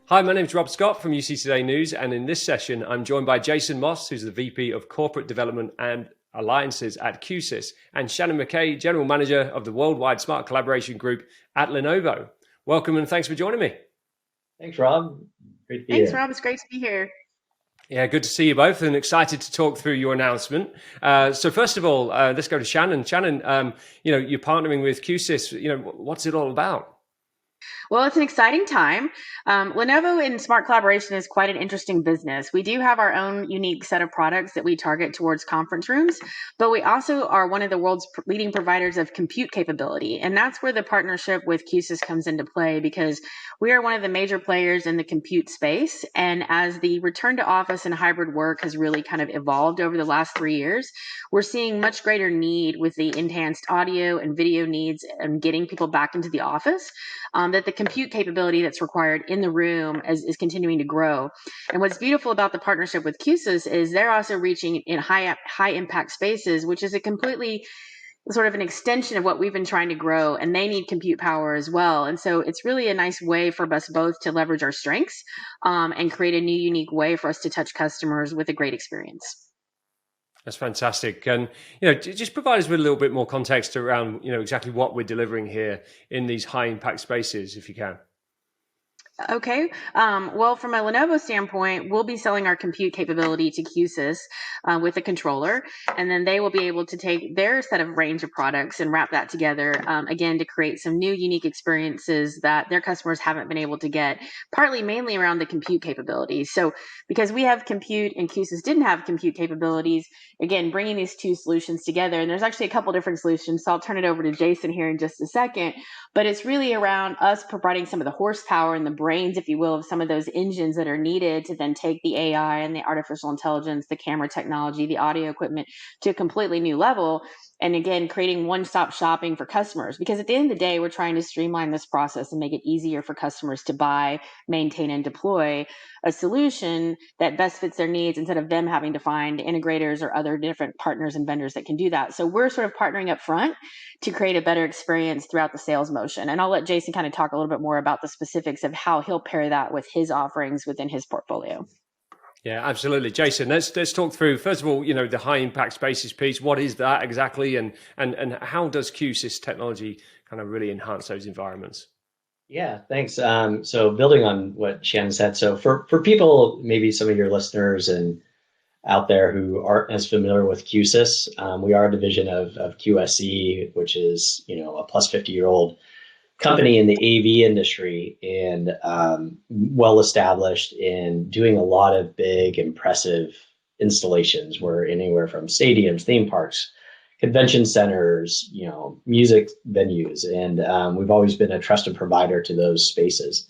Hi, my name is Rob Scott from UC Today News, and in this session, I'm joined by Jason Moss, who's the VP of Corporate Development and Alliances at Q-SYS, and Shannon McKay, General Manager of the Worldwide Smart Collaboration Group at Lenovo. Welcome and thanks for joining me. Thanks, Rob. Great to be Thanks, here. Rob. It's great to be here. Yeah, good to see you both and excited to talk through your announcement. So first of all, let's go to Shannon. Shannon, you're partnering with Q-SYS. What's it all about? Well, it's an exciting time. Lenovo in smart collaboration is quite an interesting business. We do have our own unique set of products that we target towards conference rooms, but we also are one of the world's leading providers of compute capability. And that's where the partnership with Q-SYS comes into play because we are one of the major players in the compute space. And as the return to office and hybrid work has really kind of evolved over the last 3 years, we're seeing much greater need with the enhanced audio and video needs and getting people back into the office, that the compute capability that's required in the room is continuing to grow. And what's beautiful about the partnership with Q-SYS is they're also reaching in high impact spaces, which is a completely sort of an extension of what we've been trying to grow, and they need compute power as well. And so it's really a nice way for us both to leverage our strengths and create a new unique way for us to touch customers with a great experience. That's fantastic. And, just provide us with a little bit more context around, exactly what we're delivering here in these high impact spaces, if you can. Okay. Well, from a Lenovo standpoint, we'll be selling our compute capability to Q-SYS with a controller, and then they will be able to take their set of range of products and wrap that together, again, to create some new unique experiences that their customers haven't been able to get, partly mainly around the compute capabilities. So because we have compute and Q-SYS didn't have compute capabilities, again, bringing these two solutions together, and there's actually a couple different solutions, so I'll turn it over to Jason here in just a second, but it's really around us providing some of the horsepower and the brains, if you will, of some of those engines that are needed to then take the AI and the artificial intelligence, the camera technology, the audio equipment to a completely new level. And again, creating one-stop shopping for customers, because at the end of the day, we're trying to streamline this process and make it easier for customers to buy, maintain, and deploy a solution that best fits their needs instead of them having to find integrators or other different partners and vendors that can do that. So we're sort of partnering up front to create a better experience throughout the sales motion. And I'll let Jason kind of talk a little bit more about the specifics of how he'll pair that with his offerings within his portfolio. Yeah, absolutely. Jason, let's talk through, first of all, the high impact spaces piece. What is that exactly? And how does Q-SYS technology kind of really enhance those environments? Yeah, thanks. So building on what Shannon said, so for people, maybe some of your listeners and out there who aren't as familiar with Q-SYS, we are a division of QSE, which is, a plus 50-year-old company in the AV industry and well established in doing a lot of big, impressive installations. We're anywhere from stadiums, theme parks, convention centers, music venues, and we've always been a trusted provider to those spaces.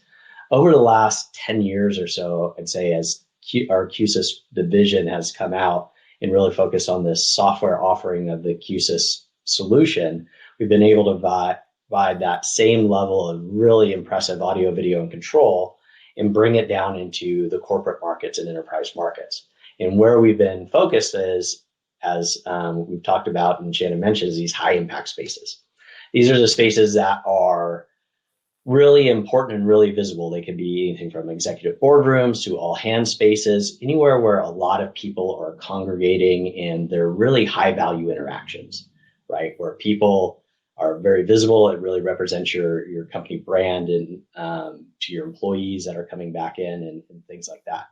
Over the last 10 years or so, I'd say as our Q-SYS division has come out and really focused on this software offering of the Q-SYS solution, we've been able to provide that same level of really impressive audio, video, and control and bring it down into the corporate markets and enterprise markets. And where we've been focused is, as we've talked about and Shannon mentions, these high impact spaces. These are the spaces that are really important and really visible. They can be anything from executive boardrooms to all hands spaces, anywhere where a lot of people are congregating and they're really high value interactions, right? Where people are very visible. It really represents your company brand and to your employees that are coming back in and things like that.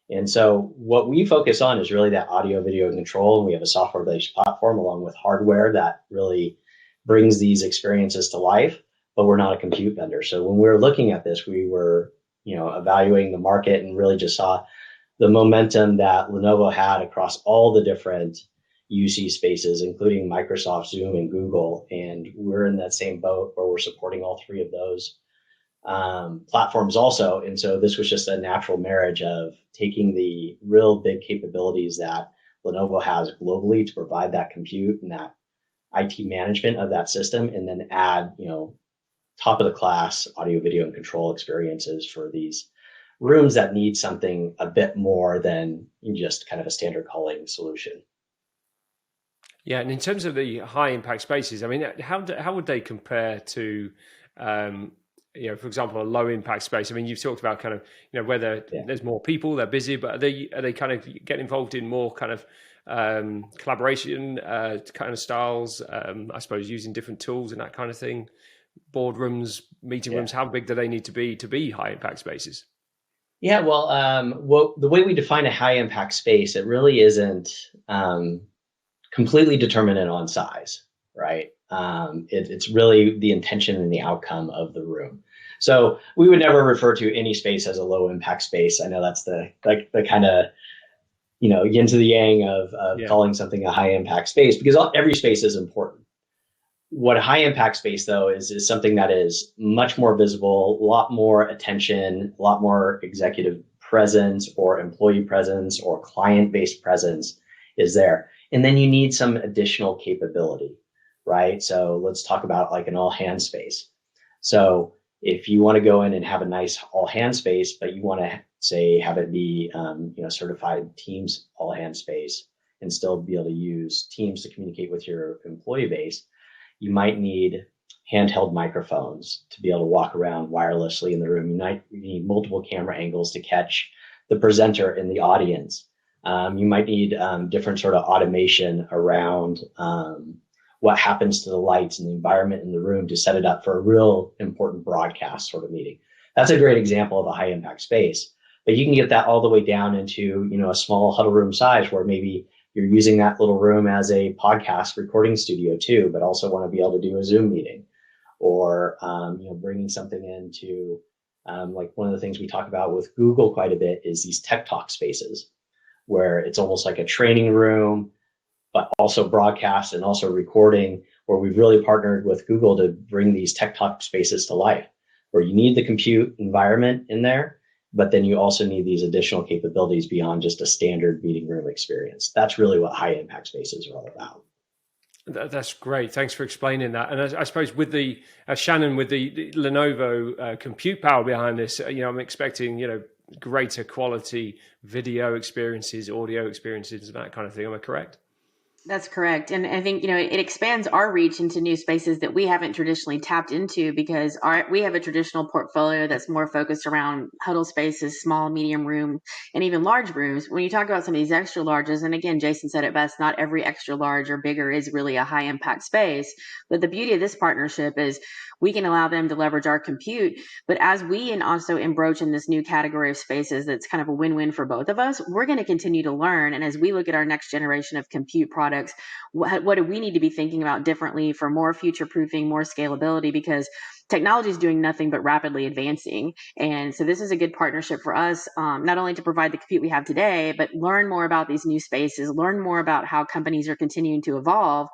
And so what we focus on is really that audio, video, and control. And we have a software-based platform along with hardware that really brings these experiences to life, but we're not a compute vendor. So when we were looking at this, we were, evaluating the market and really just saw the momentum that Lenovo had across all the different UC spaces, including Microsoft, Zoom, and Google. And we're in that same boat where we're supporting all three of those platforms also. And so this was just a natural marriage of taking the real big capabilities that Lenovo has globally to provide that compute and that IT management of that system, and then add, top of the class audio, video, and control experiences for these rooms that need something a bit more than just kind of a standard calling solution. Yeah, and in terms of the high impact spaces, I mean, how would they compare to for example, a low impact space? I mean, you've talked about kind of, whether there's more people, they're busy, but are they kind of get involved in more kind of collaboration kind of styles? I suppose using different tools and that kind of thing. Boardrooms, meeting rooms. How big do they need to be high impact spaces? Yeah, well, the way we define a high impact space, it really isn't completely determinant on size, right? It's really the intention and the outcome of the room. So we would never refer to any space as a low impact space. I know that's the kind of, yin to the yang of calling something a high impact space, because every space is important. What a high impact space, though, is something that is much more visible, a lot more attention, a lot more executive presence or employee presence or client-based presence is there. And then you need some additional capability, right? So let's talk about like an all hands space. So if you want to go in and have a nice all hands space, but you want to say have it be certified Teams all hands space and still be able to use Teams to communicate with your employee base, you might need handheld microphones to be able to walk around wirelessly in the room. You need multiple camera angles to catch the presenter in the audience. You might need different sort of automation around what happens to the lights and the environment in the room to set it up for a real important broadcast sort of meeting. That's a great example of a high impact space. But you can get that all the way down into a small huddle room size where maybe you're using that little room as a podcast recording studio too, but also want to be able to do a Zoom meeting, or bringing something into like one of the things we talk about with Google quite a bit is these tech talk spaces, where it's almost like a training room, but also broadcast and also recording, where we've really partnered with Google to bring these tech talk spaces to life, where you need the compute environment in there, but then you also need these additional capabilities beyond just a standard meeting room experience. That's really what high impact spaces are all about. That's great. Thanks for explaining that. And I suppose with the Shannon, with the Lenovo compute power behind this, I'm expecting greater quality video experiences, audio experiences, that kind of thing. Am I correct? That's correct. And I think, it expands our reach into new spaces that we haven't traditionally tapped into, because we have a traditional portfolio that's more focused around huddle spaces, small, medium room, and even large rooms. When you talk about some of these extra larges, and again, Jason said it best, not every extra large or bigger is really a high impact space. But the beauty of this partnership is we can allow them to leverage our compute. But as we and also embroach in this new category of spaces, that's kind of a win-win for both of us, we're going to continue to learn. And as we look at our next generation of compute products, what do we need to be thinking about differently for more future proofing, more scalability? Because technology is doing nothing but rapidly advancing. And so this is a good partnership for us, not only to provide the compute we have today, but learn more about these new spaces, learn more about how companies are continuing to evolve.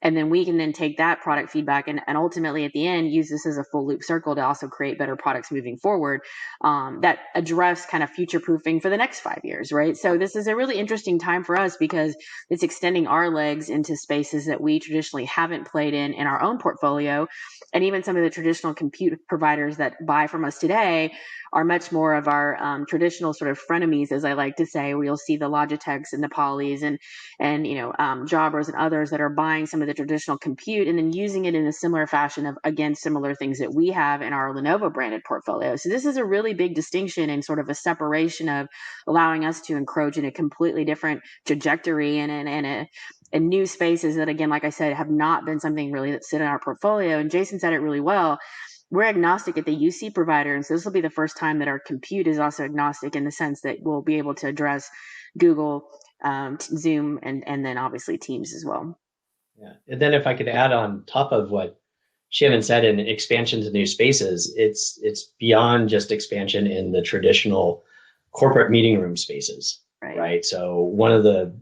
And then we can then take that product feedback and ultimately at the end use this as a full loop circle to also create better products moving forward that address kind of future proofing for the next 5 years, right? So this is a really interesting time for us because it's extending our legs into spaces that we traditionally haven't played in our own portfolio. And even some of the traditional compute providers that buy from us today are much more of our traditional sort of frenemies, as I like to say, where you'll see the Logitechs and the Polys and Jabras and others that are buying some of the traditional compute and then using it in a similar fashion of, again, similar things that we have in our Lenovo branded portfolio. So this is a really big distinction and sort of a separation of allowing us to encroach in a completely different trajectory and new spaces that, again, like I said, have not been something really that sit in our portfolio. And Jason said it really well. We're agnostic at the UC provider, and so this will be the first time that our compute is also agnostic in the sense that we'll be able to address Google, Zoom, and then obviously Teams as well. Yeah, and then if I could add on top of what Shannon said in expansion to new spaces, it's beyond just expansion in the traditional corporate meeting room spaces, right? So one of the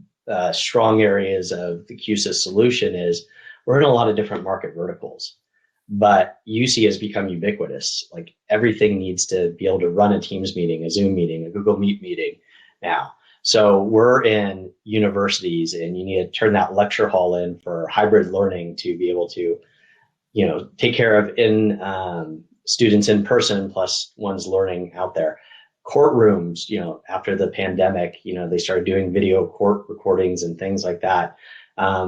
strong areas of the Q-SYS solution is we're in a lot of different market verticals. But UC has become ubiquitous. Like everything needs to be able to run a Teams meeting, a Zoom meeting, a Google Meet meeting now. So we're in universities and you need to turn that lecture hall in for hybrid learning to be able to, take care of students in person plus one's learning out there. Courtrooms, after the pandemic, they started doing video court recordings and things like that.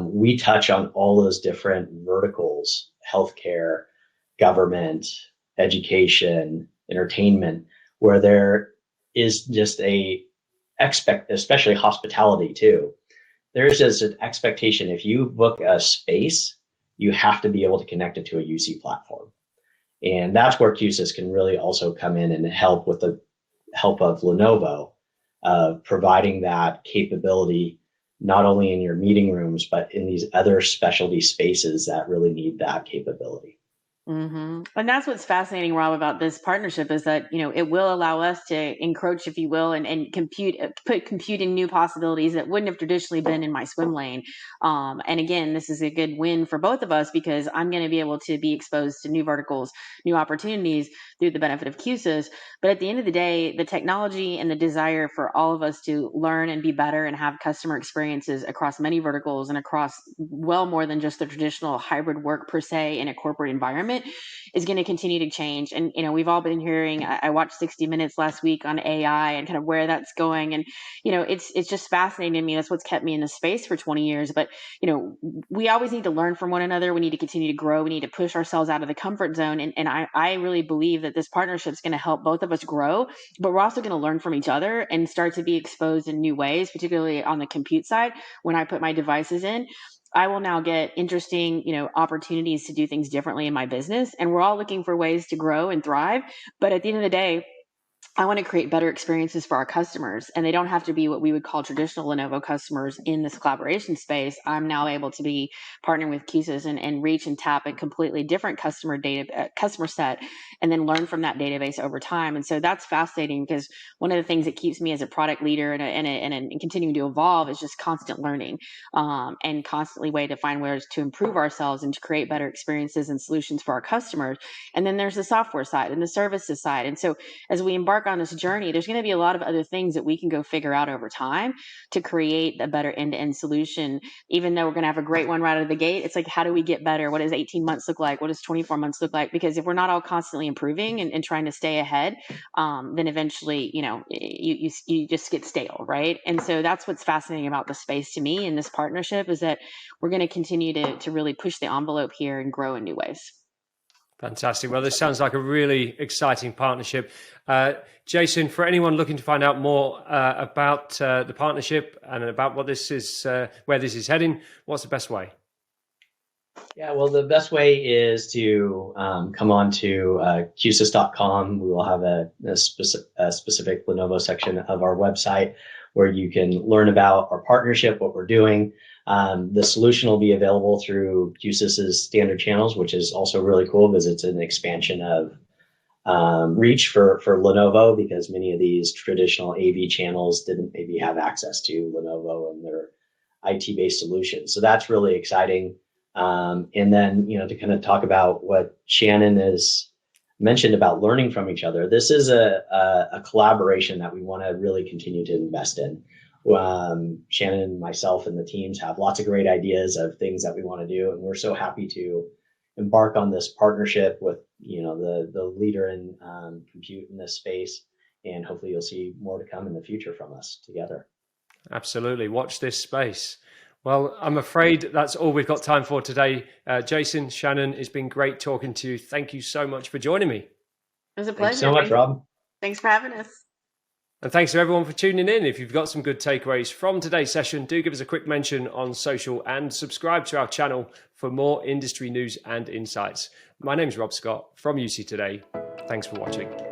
We touch on all those different verticals: healthcare, government, education, entertainment, where there is just especially hospitality too. There's just an expectation. If you book a space, you have to be able to connect it to a UC platform. And that's where Q-SYS can really also come in and help with the help of Lenovo, providing that capability, not only in your meeting rooms, but in these other specialty spaces that really need that capability. Mm-hmm. And that's what's fascinating, Rob, about this partnership is that, it will allow us to encroach, if you will, and put compute in new possibilities that wouldn't have traditionally been in my swim lane. And again, this is a good win for both of us because I'm going to be able to be exposed to new verticals, new opportunities through the benefit of Q-SYS. But at the end of the day, the technology and the desire for all of us to learn and be better and have customer experiences across many verticals and across well more than just the traditional hybrid work per se in a corporate environment is going to continue to change. And, we've all been hearing, I watched 60 Minutes last week on AI and kind of where that's going. And, it's just fascinating to me. That's what's kept me in the space for 20 years. But, we always need to learn from one another. We need to continue to grow. We need to push ourselves out of the comfort zone. And I really believe that this partnership is going to help both of us grow, but we're also going to learn from each other and start to be exposed in new ways, particularly on the compute side. When I put my devices in, I will now get interesting, opportunities to do things differently in my business. And we're all looking for ways to grow and thrive. But at the end of the day, I want to create better experiences for our customers, and they don't have to be what we would call traditional Lenovo customers in this collaboration space. I'm now able to be partnering with Q-SYS and reach and tap a completely different customer set, and then learn from that database over time. And so that's fascinating because one of the things that keeps me as a product leader and continuing to evolve is just constant learning, and constantly way to find ways to improve ourselves and to create better experiences and solutions for our customers. And then there's the software side and the services side. And so as we embark on this journey, there's going to be a lot of other things that we can go figure out over time to create a better end-to-end solution. Even though we're going to have a great one right out of the gate, it's like, how do we get better? What does 18 months look like? What does 24 months look like? Because if we're not all constantly improving and trying to stay ahead, then eventually, you just get stale, right? And so that's what's fascinating about the space to me in this partnership is that we're going to continue to really push the envelope here and grow in new ways. Fantastic. Well, this sounds like a really exciting partnership. Jason, for anyone looking to find out more about the partnership and about what this is, where this is heading, what's the best way? Yeah, well, the best way is to come on to qsys.com. We will have a specific Lenovo section of our website where you can learn about our partnership, what we're doing. The solution will be available through Q-SYS's standard channels, which is also really cool because it's an expansion of reach for Lenovo, because many of these traditional AV channels didn't maybe have access to Lenovo and their IT-based solutions. So that's really exciting. And then, to kind of talk about what Shannon has mentioned about learning from each other, this is a collaboration that we want to really continue to invest in. Shannon, myself, and the teams have lots of great ideas of things that we want to do, and we're so happy to embark on this partnership with the leader in compute in this space, and hopefully you'll see more to come in the future from us together. Absolutely. Watch this space. Well, I'm afraid that's all we've got time for today. Jason, Shannon, it's been great talking to you. Thank you so much for joining me. It was a pleasure. Thanks so much, Rob. Thanks for having us. And thanks to everyone for tuning in. If you've got some good takeaways from today's session, do give us a quick mention on social and subscribe to our channel for more industry news and insights. My name's Rob Scott from UC Today. Thanks for watching.